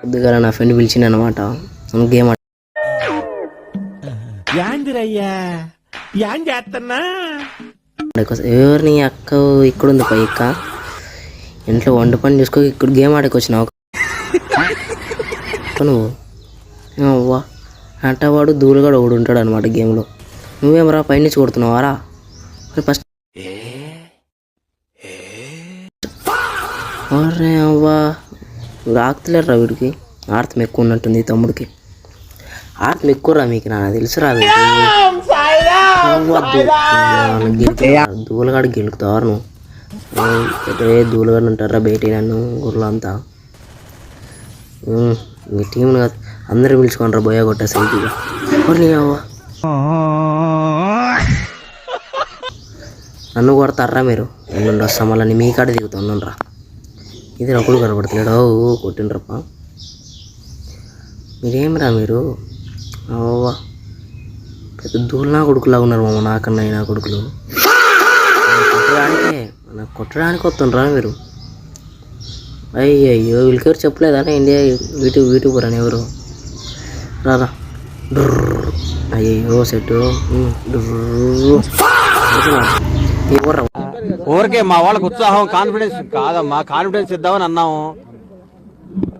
కొద్దిగా నా ఫ్రెండ్ పిలిచింది అనమాట గేమ్ ఎవరిని అక్క ఇక్కడ ఉంది పై ఇక్క ఇంట్లో వంట పని చూసుకో ఇక్కడ గేమ్ ఆడకి వచ్చినావు నువ్వు అవ్వా అంటవాడు దూలుగాడు ఒకడు ఉంటాడు అనమాట గేమ్లో. నువ్వేమరా పైనుంచి కొడుతున్నావారా ఫస్ట్ అరే అవ్వా ఆకుతలేరురా వీడికి. ఆర్తం ఎక్కువ ఉన్నట్టుంది తమ్ముడికి. ఆర్తం ఎక్కువరా మీకు నా తెలుసురా దూలగాడు గెలుకుతారు నువ్వు దూలగాడు ఉంటారా బయట నన్ను ఊర్లో అంతా. మీ టీం అందరూ పిలుచుకోనరా బోయా కొట్టా సైకిల్ అవ్వా నన్ను కొడతారా మీరు. ఎల్లుండి వస్తాం మళ్ళీ మీ కాడ దిగుతాను రా. ఇది ఒకడు కనబడతలేడు కొట్టిండ్రప్ప. మీరేమిరా మీరు అవ్వా పెద్ద దూలనా కొడుకులాగా ఉన్నారు మామ. నాకన్నా నా కొడుకులు కొట్టడానికి వస్తుండ్రా మీరు. అయ్యయ్యో వీళ్ళకెవరు చెప్పలేదా ఇండియా యూట్యూబర్ అని ఎవరు రారా. అయ్యయ్యో సెట్ ఊరికే మా వాళ్ళకి ఉత్సాహం కాన్ఫిడెన్స్ కాదమ్మా, కాన్ఫిడెన్స్ ఇద్దామని అన్నాము.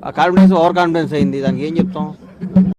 ఆ కాన్ఫిడెన్స్ ఓవర్ కాన్ఫిడెన్స్ అయింది. దానికి ఏం చెప్తాం?